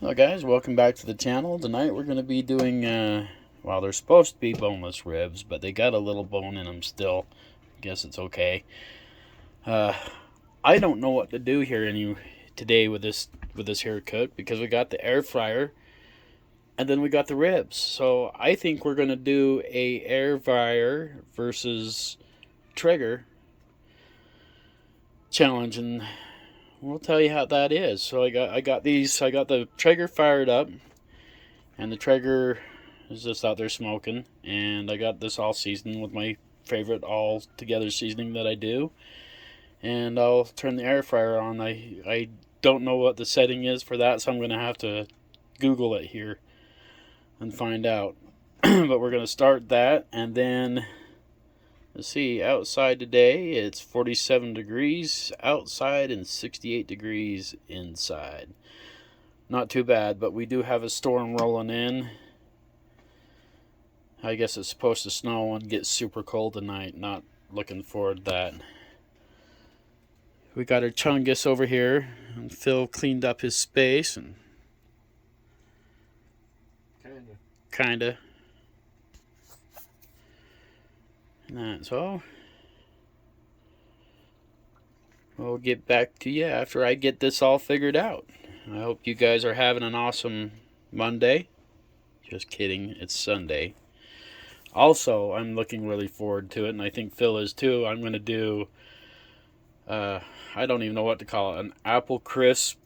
Hello guys, welcome back to the channel. Tonight we're going to be doing, well, they're supposed to be boneless ribs, but they got a little bone in them still. I guess it's okay. I don't know what to do here today with this haircut because we got the air fryer and then we got the ribs. So I think we're going to do a air fryer versus Traeger challenge, and we'll tell you how that is. So I got the Traeger fired up, and the Traeger is just out there smoking, and I got this all seasoned with my favorite all together seasoning that I do, and I'll turn the air fryer on. I don't know what the setting is for that, so I'm gonna have to Google it here and find out. But we're gonna start that, and then let's see, outside today it's 47 degrees outside and 68 degrees inside. Not too bad, but we do have a storm rolling in. I guess it's supposed to snow and get super cold tonight. Not looking forward to that. We got our Chungus over here, and Phil cleaned up his space and kinda. And that's all. We'll get back to you after I get this all figured out. I hope you guys are having an awesome Monday. Just kidding, it's Sunday. Also, I'm looking really forward to it, and I think Phil is too. I'm going to do, I don't even know what to call it, an apple crisp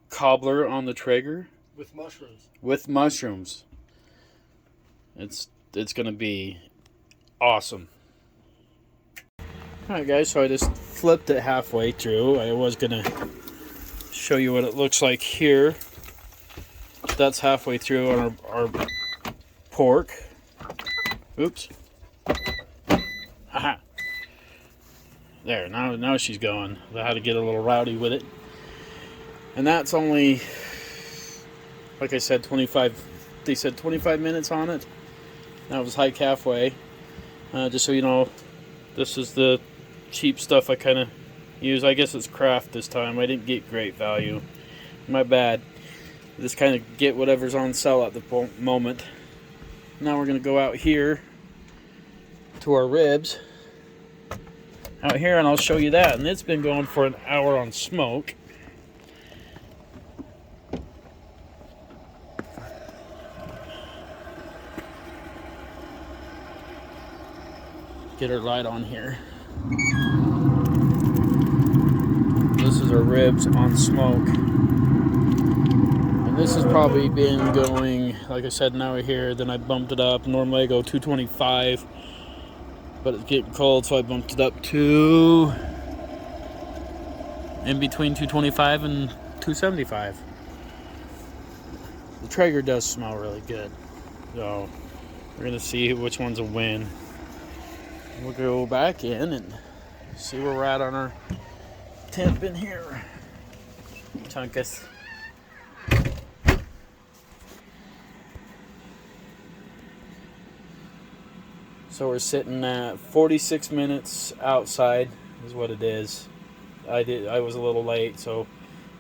cobbler on the Traeger. With mushrooms. With mushrooms. It's going to be awesome. Alright guys, so I just flipped it halfway through. I was going to show you what it looks like here. That's halfway through on our pork. Oops. Haha. There, now she's going. I had to get a little rowdy with it. And that's only, like I said, 25, they said 25 minutes on it. That was hike halfway. Just so you know, this is the cheap stuff I kind of use. I guess it's craft this time. I didn't get great value. My bad. Just kind of get whatever's on sale at the moment. Now we're going to go out here to our ribs. Out here, and I'll show you that. And it's been going for an hour on smoke. Get our light on here. This is our ribs on smoke. And this has probably been going, like I said, an hour here. Then I bumped it up. Normally I go 225. But it's getting cold, so I bumped it up to in between 225 and 275. The Traeger does smell really good. So we're going to see which one's a win. We'll go back in and see where we're at on our temp in here. Chunkus. So we're sitting at 46 minutes outside is what it is. I was a little late, so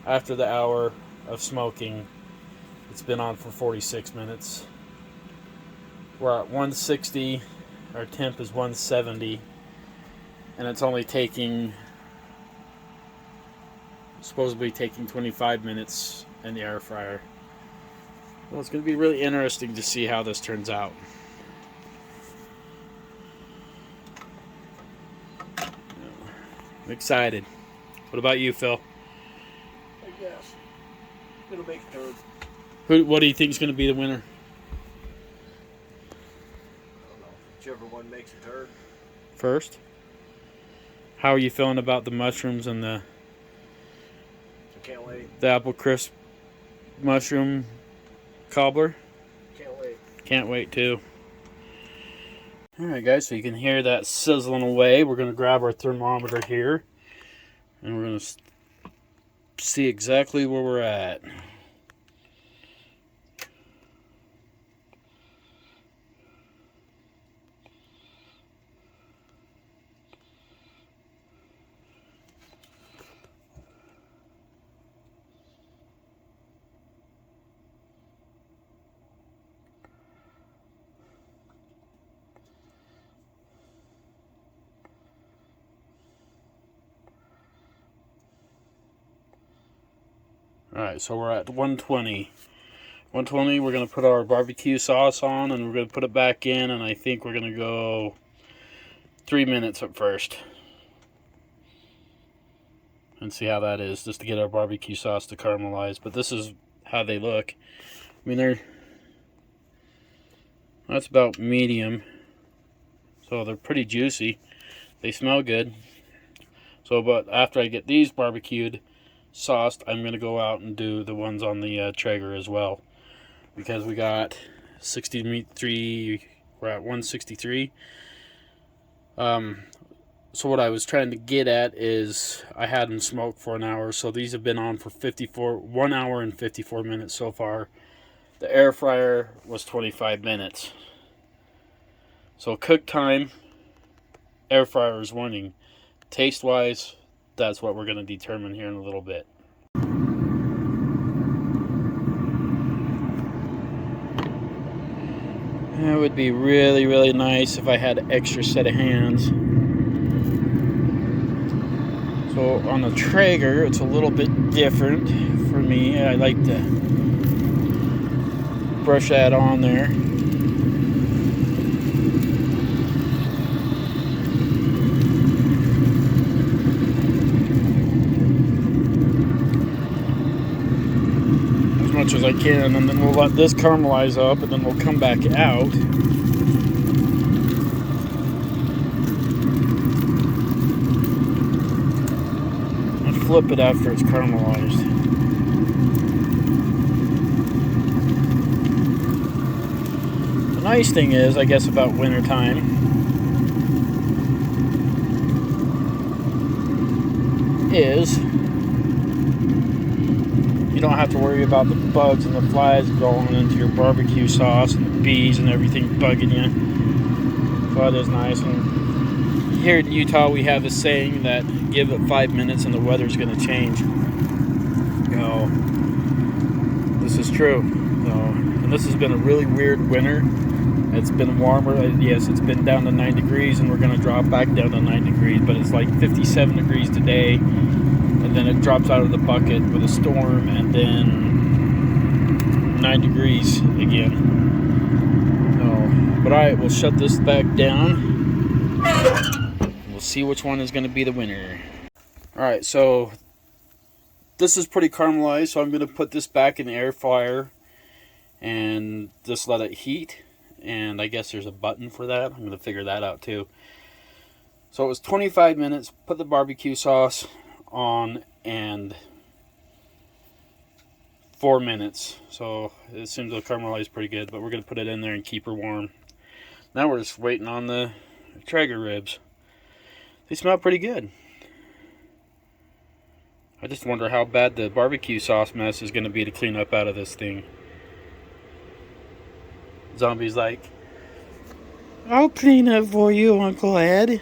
after the hour of smoking, it's been on for 46 minutes. We're at 160. Our temp is 170, and it's only supposedly taking 25 minutes in the air fryer. Well, it's going to be really interesting to see how this turns out. I'm excited. What about you, Phil? I guess. It'll make third. What do you think is going to be the winner? I don't know. Whichever one makes a third. First? How are you feeling about the mushrooms and I can't wait. the apple crisp mushroom cobbler? Can't wait. Can't wait too. Alright guys, so you can hear that sizzling away. We're going to grab our thermometer here, and we're going to see exactly where we're at. Alright, so we're at 120. 120, we're going to put our barbecue sauce on, and we're going to put it back in, and I think we're going to go 3 minutes at first. And see how that is, just to get our barbecue sauce to caramelize. But this is how they look. I mean, that's about medium. So they're pretty juicy. They smell good. So, but after I get these barbecued, sauced, I'm going to go out and do the ones on the Traeger as well. Because we got 63, we're at 163. So what I was trying to get at is I had them smoked for an hour. So these have been on for 1 hour and 54 minutes so far. The air fryer was 25 minutes. So cook time, air fryer is winning. Taste wise, that's what we're going to determine here in a little bit. It would be really, really nice if I had an extra set of hands. So on the Traeger, it's a little bit different for me. I like to brush that on there. As much as I can, and then we'll let this caramelize up, and then we'll come back out. And flip it after it's caramelized. The nice thing is, I guess, about winter time, is you don't have to worry about the bugs and the flies going into your barbecue sauce and the bees and everything bugging you. So that is nice. And here in Utah, we have a saying that give it 5 minutes and the weather's going to change. You know, this is true. And this has been a really weird winter. It's been warmer. Yes, it's been down to 9 degrees, and we're going to drop back down to 9 degrees. But it's like 57 degrees today. And then it drops out of the bucket with a storm, and then 9 degrees again. But alright, we'll shut this back down. We'll see which one is going to be the winner. Alright, so this is pretty caramelized, so I'm going to put this back in the air fryer and just let it heat. And I guess there's a button for that. I'm going to figure that out too. So it was 25 minutes. Put the barbecue sauce on, and 4 minutes. So it seems to caramelize pretty good, but we're going to put it in there and keep her warm. Now we're just waiting on the Traeger ribs. They smell pretty good. I just wonder how bad the barbecue sauce mess is going to be to clean up out of this thing. Zombie's like, I'll clean up for you, Uncle Ed.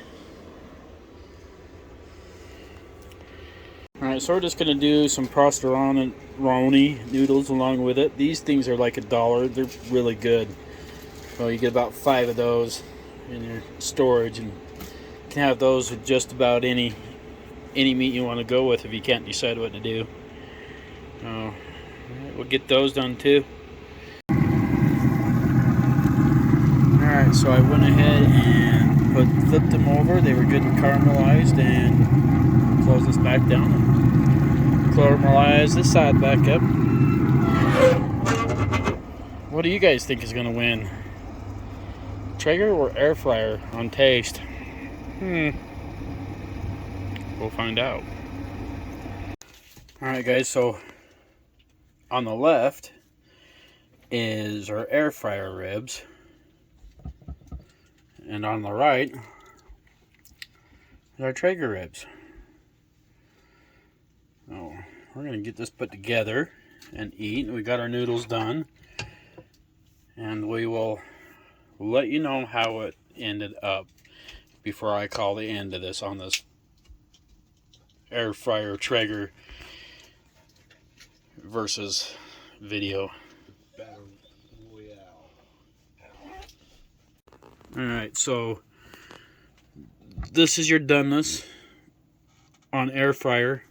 Alright, so we're just going to do some prosciutto noodles along with it. These things are like $1. They're really good. So you get about 5 of those in your storage, and you can have those with just about any meat you want to go with if you can't decide what to do. We'll get those done too. Alright, so I went ahead and flipped them over. They were good and caramelized, and close this back down and caramelize this side back up. What do you guys think is going to win? Traeger or air fryer on taste? We'll find out. Alright guys, so on the left is our air fryer ribs, and on the right is our Traeger ribs. Oh, we're going to get this put together and eat. We got our noodles done, and we will let you know how it ended up before I call the end of this on this air fryer Traeger versus video. Alright, so this is your doneness on air fryer.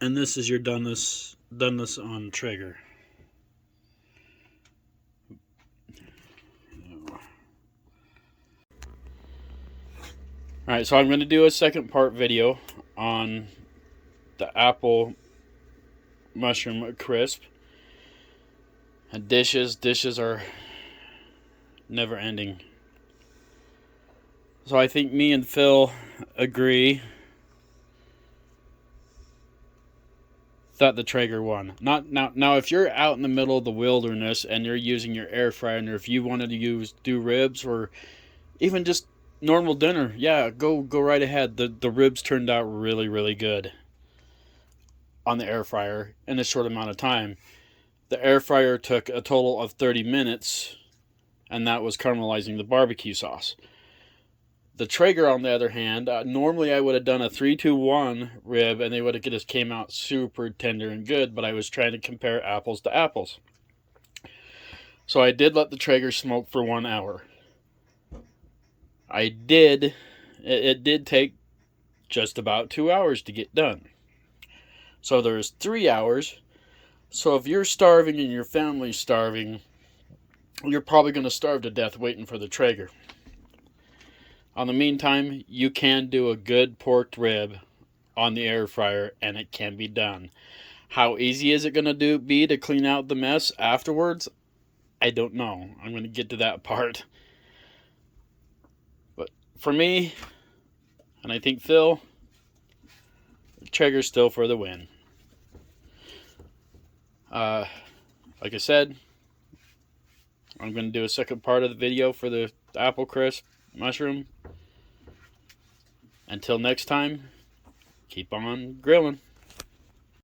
And this is your doneness on Traeger. Alright, so I'm going to do a second part video on the apple mushroom crisp. And dishes are never ending. So I think me and Phil agree that the Traeger won. Now if you're out in the middle of the wilderness and you're using your air fryer, and if you wanted to do ribs or even just normal dinner, yeah, go right ahead. The ribs turned out really good on the air fryer in a short amount of time. The air fryer took a total of 30 minutes, and that was caramelizing the barbecue sauce. The Traeger, on the other hand, normally I would have done a 3-2-1 rib, and they would have just came out super tender and good, but I was trying to compare apples to apples. So I did let the Traeger smoke for 1 hour. It did take just about 2 hours to get done. So there's 3 hours. So if you're starving and your family's starving, you're probably going to starve to death waiting for the Traeger. On the meantime, you can do a good pork rib on the air fryer, and it can be done. How easy is it going to be to clean out the mess afterwards? I don't know. I'm going to get to that part. But for me, and I think Phil, the Traeger's still for the win. Like I said, I'm going to do a second part of the video for the apple crisp mushroom. Until next time, keep on grilling.